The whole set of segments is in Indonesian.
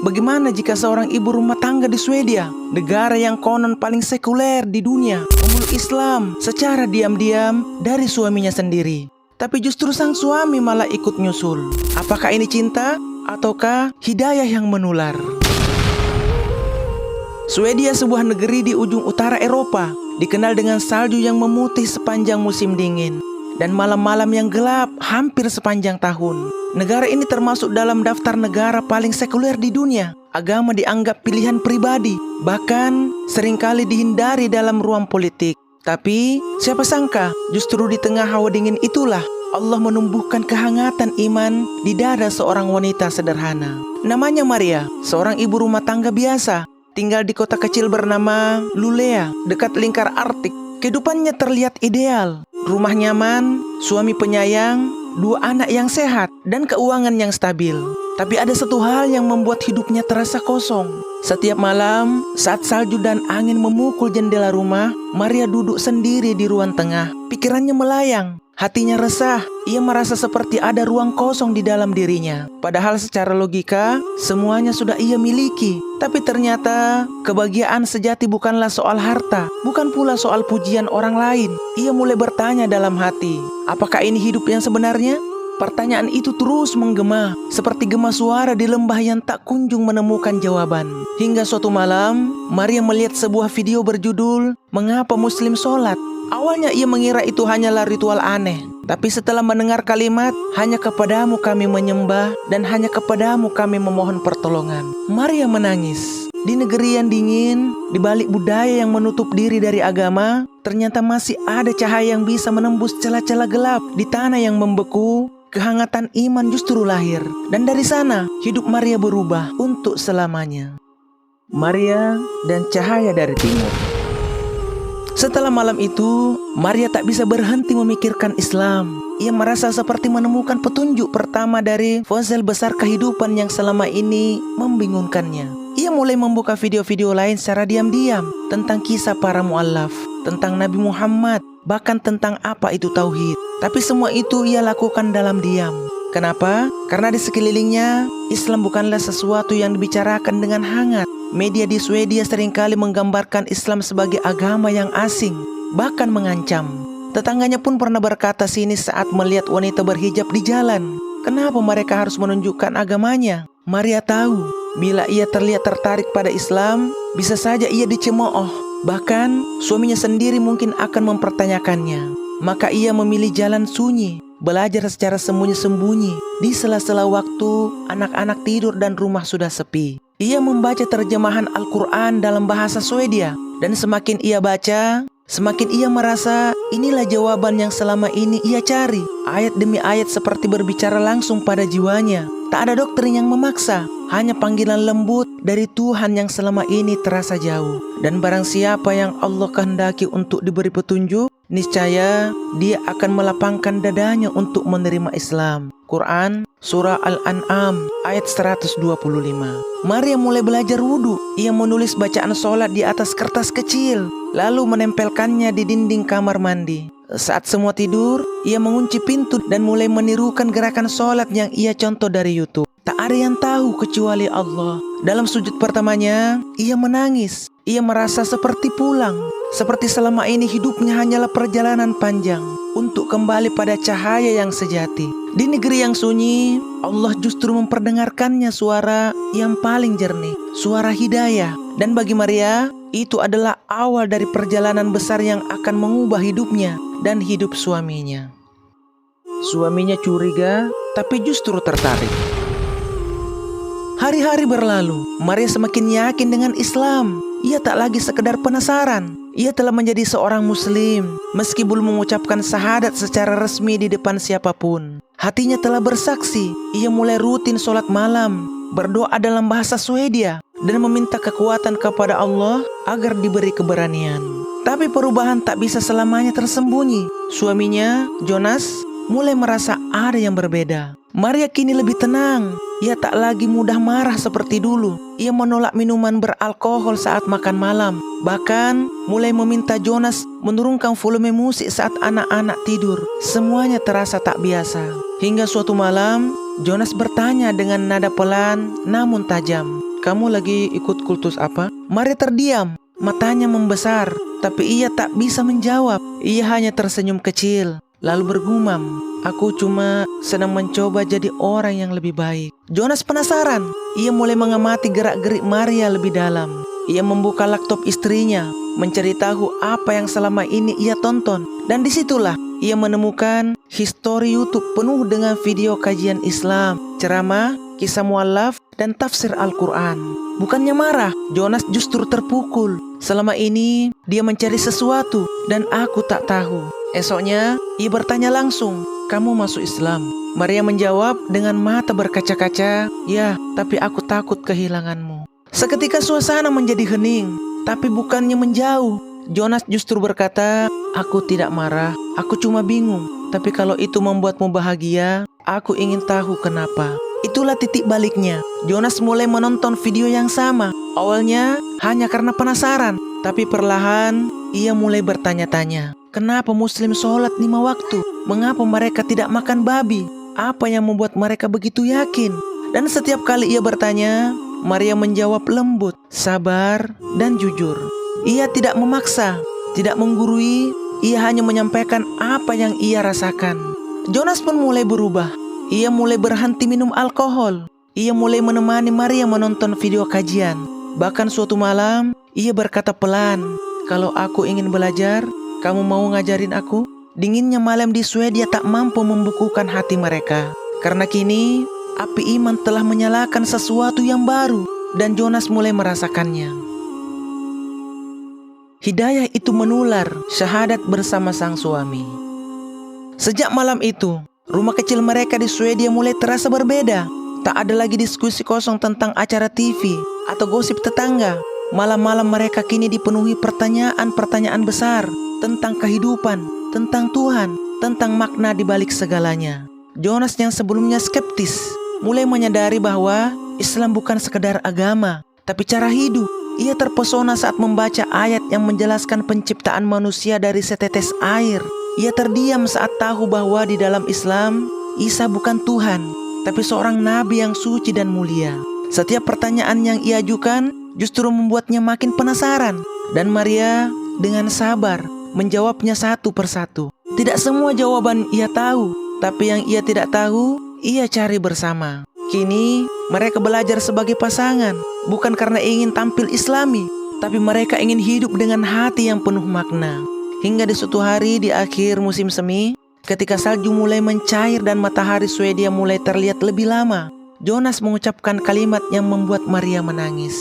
Bagaimana jika seorang ibu rumah tangga di Swedia, negara yang konon paling sekuler di dunia, memeluk Islam secara diam-diam dari suaminya sendiri? Tapi justru sang suami malah ikut nyusul. Apakah ini cinta ataukah hidayah yang menular? Swedia, sebuah negeri di ujung utara Eropa, dikenal dengan salju yang memutih sepanjang musim dingin dan malam-malam yang gelap hampir sepanjang tahun. Negara ini termasuk dalam daftar negara paling sekuler di dunia. Agama dianggap pilihan pribadi, bahkan seringkali dihindari dalam ruang politik. Tapi siapa sangka justru di tengah hawa dingin itulah Allah menumbuhkan kehangatan iman di dada seorang wanita sederhana. Namanya Maria, seorang ibu rumah tangga biasa, tinggal di kota kecil bernama Lulea, dekat lingkar Arktik. Kehidupannya terlihat ideal, rumah nyaman, suami penyayang, 2 anak yang sehat, dan keuangan yang stabil. Tapi ada satu hal yang membuat hidupnya terasa kosong. Setiap malam, saat salju dan angin memukul jendela rumah, Maria duduk sendiri di ruang tengah. Pikirannya melayang, hatinya resah. Ia merasa seperti ada ruang kosong di dalam dirinya. Padahal secara logika, semuanya sudah ia miliki. Tapi ternyata, kebahagiaan sejati bukanlah soal harta, bukan pula soal pujian orang lain. Ia mulai bertanya dalam hati, apakah ini hidup yang sebenarnya? Pertanyaan itu terus menggema, seperti gema suara di lembah yang tak kunjung menemukan jawaban. Hingga suatu malam, Maria melihat sebuah video berjudul "Mengapa Muslim Sholat?". Awalnya ia mengira itu hanyalah ritual aneh. Tapi setelah mendengar kalimat, "Hanya kepadamu kami menyembah dan hanya kepadamu kami memohon pertolongan", Maria menangis. Di negeri yang dingin, di balik budaya yang menutup diri dari agama, ternyata masih ada cahaya yang bisa menembus celah-celah gelap. Di tanah yang membeku, kehangatan iman justru lahir. Dan dari sana, hidup Maria berubah untuk selamanya. Maria dan cahaya dari timur. Setelah malam itu, Maria tak bisa berhenti memikirkan Islam. Ia merasa seperti menemukan petunjuk pertama dari puzzle besar kehidupan yang selama ini membingungkannya. Ia mulai membuka video-video lain secara diam-diam tentang kisah para mu'allaf, tentang Nabi Muhammad, bahkan tentang apa itu tauhid. Tapi semua itu ia lakukan dalam diam. Kenapa? Karena di sekelilingnya, Islam bukanlah sesuatu yang dibicarakan dengan hangat. Media di Swedia seringkali menggambarkan Islam sebagai agama yang asing, bahkan mengancam. Tetangganya pun pernah berkata sinis saat melihat wanita berhijab di jalan. Kenapa mereka harus menunjukkan agamanya? Maria tahu, bila ia terlihat tertarik pada Islam, bisa saja ia dicemooh. Bahkan, suaminya sendiri mungkin akan mempertanyakannya. Maka ia memilih jalan sunyi, belajar secara sembunyi-sembunyi di sela-sela waktu anak-anak tidur dan rumah sudah sepi. Ia membaca terjemahan Al-Quran dalam bahasa Swedia, dan semakin ia baca, semakin ia merasa inilah jawaban yang selama ini ia cari. Ayat demi ayat seperti berbicara langsung pada jiwanya. Tak ada doktrin yang memaksa, hanya panggilan lembut dari Tuhan yang selama ini terasa jauh. Dan barang siapa yang Allah kehendaki untuk diberi petunjuk, niscaya dia akan melapangkan dadanya untuk menerima Islam. Quran Surah Al-An'am ayat 125. Maria mulai belajar wudhu. Ia menulis bacaan sholat di atas kertas kecil, lalu menempelkannya di dinding kamar mandi. Saat semua tidur, ia mengunci pintu dan mulai menirukan gerakan sholat yang ia contoh dari YouTube. Tak ada yang tahu kecuali Allah. Dalam sujud pertamanya, ia menangis. Ia merasa seperti pulang, seperti selama ini hidupnya hanyalah perjalanan panjang untuk kembali pada cahaya yang sejati. Di negeri yang sunyi, Allah justru memperdengarkannya suara yang paling jernih, suara hidayah. Dan bagi Maria, itu adalah awal dari perjalanan besar yang akan mengubah hidupnya dan hidup suaminya. Suaminya curiga, tapi justru tertarik. Hari-hari berlalu, Maria semakin yakin dengan Islam. Ia tak lagi sekedar penasaran. Ia telah menjadi seorang muslim, meski belum mengucapkan syahadat secara resmi di depan siapapun. Hatinya telah bersaksi. Ia mulai rutin sholat malam, berdoa dalam bahasa Swedia, dan meminta kekuatan kepada Allah agar diberi keberanian. Tapi perubahan tak bisa selamanya tersembunyi. Suaminya, Jonas, mulai merasa ada yang berbeda. Maria kini lebih tenang. Ia tak lagi mudah marah seperti dulu. Ia menolak minuman beralkohol saat makan malam. Bahkan mulai meminta Jonas menurunkan volume musik saat anak-anak tidur. Semuanya terasa tak biasa. Hingga suatu malam, Jonas bertanya dengan nada pelan namun tajam, kamu lagi ikut kultus apa?" Maria terdiam, matanya membesar, tapi ia tak bisa menjawab. Ia hanya tersenyum kecil, lalu bergumam, "Aku cuma sedang mencoba jadi orang yang lebih baik." Jonas penasaran. Ia mulai mengamati gerak-gerik Maria lebih dalam. Ia membuka laptop istrinya, mencari tahu apa yang selama ini ia tonton. Dan disitulah ia menemukan histori YouTube penuh dengan video kajian Islam, ceramah, kisah mualaf, dan tafsir Al-Quran. Bukannya marah, Jonas justru terpukul. Selama ini dia mencari sesuatu dan aku tak tahu. Esoknya ia bertanya langsung, "Kamu masuk Islam?" Maria menjawab dengan mata berkaca-kaca, "Ya, tapi aku takut kehilanganmu." Seketika suasana menjadi hening, tapi bukannya menjauh. Jonas justru berkata, "Aku tidak marah, aku cuma bingung. Tapi kalau itu membuatmu bahagia, aku ingin tahu kenapa." Itulah titik baliknya. Jonas mulai menonton video yang sama. Awalnya hanya karena penasaran, tapi perlahan ia mulai bertanya-tanya. Kenapa Muslim sholat 5 waktu? Mengapa mereka tidak makan babi? Apa yang membuat mereka begitu yakin? Dan setiap kali ia bertanya, Maria menjawab lembut, sabar, dan jujur. Ia tidak memaksa, tidak menggurui, ia hanya menyampaikan apa yang ia rasakan. Jonas pun mulai berubah. Ia mulai berhenti minum alkohol. Ia mulai menemani Maria menonton video kajian. Bahkan suatu malam, ia berkata pelan, "Kalau aku ingin belajar, kamu mau ngajarin aku?" Dinginnya malam di Swedia tak mampu membukukan hati mereka. Karena kini, api iman telah menyalakan sesuatu yang baru, dan Jonas mulai merasakannya. Hidayah itu menular, syahadat bersama sang suami. Sejak malam itu, rumah kecil mereka di Swedia mulai terasa berbeda. Tak ada lagi diskusi kosong tentang acara TV atau gosip tetangga. Malam-malam mereka kini dipenuhi pertanyaan-pertanyaan besar tentang kehidupan, tentang Tuhan, tentang makna di balik segalanya. Jonas yang sebelumnya skeptis mulai menyadari bahwa Islam bukan sekedar agama, tapi cara hidup. Ia terpesona saat membaca ayat yang menjelaskan penciptaan manusia dari setetes air. Ia terdiam saat tahu bahwa di dalam Islam, Isa bukan Tuhan, tapi seorang nabi yang suci dan mulia. Setiap pertanyaan yang ia ajukan justru membuatnya makin penasaran. Dan Maria dengan sabar menjawabnya satu persatu. Tidak semua jawaban ia tahu, tapi yang ia tidak tahu, ia cari bersama. Kini mereka belajar sebagai pasangan, bukan karena ingin tampil islami, tapi mereka ingin hidup dengan hati yang penuh makna. Hingga di suatu hari di akhir musim semi, ketika salju mulai mencair dan matahari Swedia mulai terlihat lebih lama, Jonas mengucapkan kalimat yang membuat Maria menangis.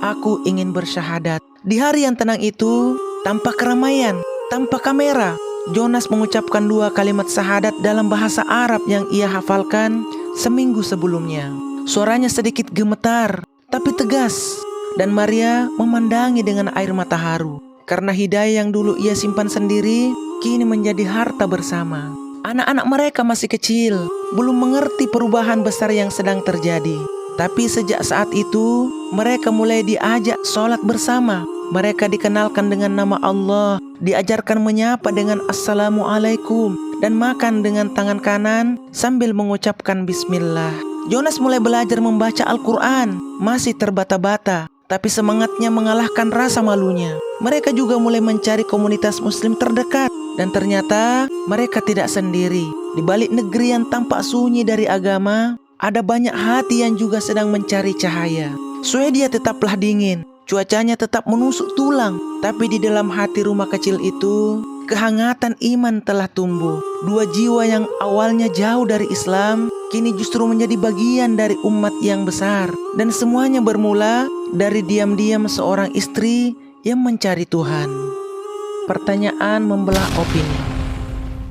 "Aku ingin bersyahadat." Di hari yang tenang itu, tanpa keramaian, tanpa kamera, Jonas mengucapkan 2 kalimat syahadat dalam bahasa Arab yang ia hafalkan seminggu sebelumnya. Suaranya sedikit gemetar, tapi tegas. Dan Maria memandangi dengan air mata haru. Karena hidayah yang dulu ia simpan sendiri, kini menjadi harta bersama. Anak-anak mereka masih kecil, belum mengerti perubahan besar yang sedang terjadi. Tapi sejak saat itu, mereka mulai diajak sholat bersama. Mereka dikenalkan dengan nama Allah, diajarkan menyapa dengan Assalamualaikum, dan makan dengan tangan kanan sambil mengucapkan Bismillah. Jonas mulai belajar membaca Al-Quran, masih terbata-bata, tapi semangatnya mengalahkan rasa malunya. Mereka juga mulai mencari komunitas muslim terdekat, dan ternyata mereka tidak sendiri. Di balik negeri yang tampak sunyi dari agama, ada banyak hati yang juga sedang mencari cahaya. Swedia tetaplah dingin, cuacanya tetap menusuk tulang, tapi di dalam hati rumah kecil itu, kehangatan iman telah tumbuh. 2 jiwa yang awalnya jauh dari Islam, kini justru menjadi bagian dari umat yang besar. Dan semuanya bermula dari diam-diam seorang istri yang mencari Tuhan. Pertanyaan membelah opini.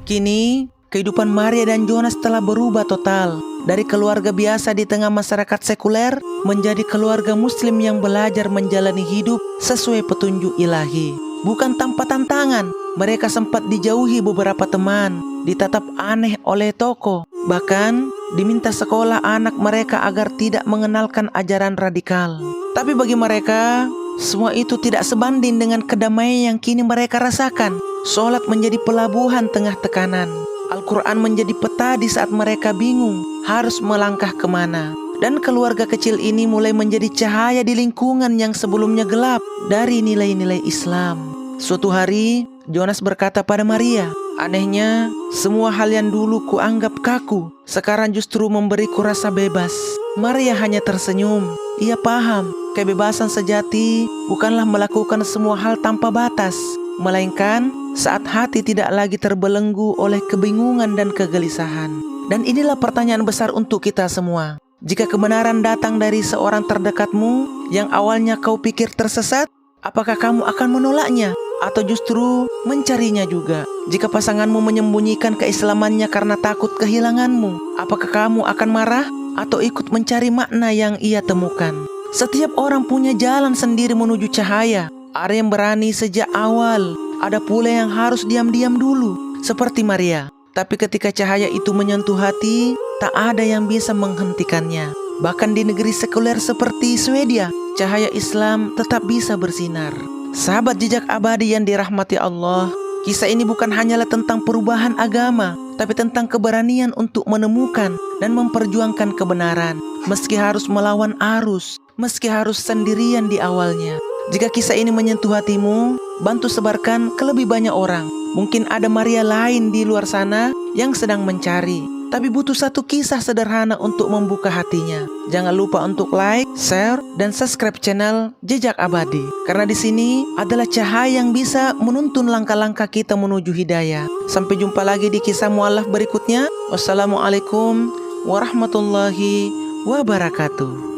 Kini, kehidupan Maria dan Jonas telah berubah total. Dari keluarga biasa di tengah masyarakat sekuler, menjadi keluarga muslim yang belajar menjalani hidup sesuai petunjuk ilahi. Bukan tanpa tantangan, mereka sempat dijauhi beberapa teman, ditatap aneh oleh toko, bahkan diminta sekolah anak mereka agar tidak mengenalkan ajaran radikal. Tapi bagi mereka, semua itu tidak sebanding dengan kedamaian yang kini mereka rasakan. Sholat menjadi pelabuhan tengah tekanan. Al-Quran menjadi peta di saat mereka bingung harus melangkah kemana. Dan keluarga kecil ini mulai menjadi cahaya di lingkungan yang sebelumnya gelap dari nilai-nilai Islam. Suatu hari, Jonas berkata pada Maria, "Anehnya, semua hal yang dulu kuanggap kaku, sekarang justru memberiku rasa bebas." Maria hanya tersenyum. Ia paham, kebebasan sejati bukanlah melakukan semua hal tanpa batas, melainkan saat hati tidak lagi terbelenggu oleh kebingungan dan kegelisahan. Dan inilah pertanyaan besar untuk kita semua. Jika kebenaran datang dari seorang terdekatmu yang awalnya kau pikir tersesat, apakah kamu akan menolaknya atau justru mencarinya juga? Jika pasanganmu menyembunyikan keislamannya karena takut kehilanganmu, apakah kamu akan marah atau ikut mencari makna yang ia temukan? Setiap orang punya jalan sendiri menuju cahaya. Ada yang berani sejak awal, ada pula yang harus diam-diam dulu, seperti Maria. Tapi ketika cahaya itu menyentuh hati, tak ada yang bisa menghentikannya. Bahkan di negeri sekuler seperti Swedia, cahaya Islam tetap bisa bersinar. Sahabat jejak abadi yang dirahmati Allah, kisah ini bukan hanyalah tentang perubahan agama, tapi tentang keberanian untuk menemukan dan memperjuangkan kebenaran, meski harus melawan arus, meski harus sendirian di awalnya. Jika kisah ini menyentuh hatimu, bantu sebarkan ke lebih banyak orang. Mungkin ada Maria lain di luar sana yang sedang mencari, tapi butuh satu kisah sederhana untuk membuka hatinya. Jangan lupa untuk like, share, dan subscribe channel Jejak Abadi, karena di sini adalah cahaya yang bisa menuntun langkah-langkah kita menuju hidayah. Sampai jumpa lagi di kisah mualaf berikutnya. Wassalamualaikum warahmatullahi wabarakatuh.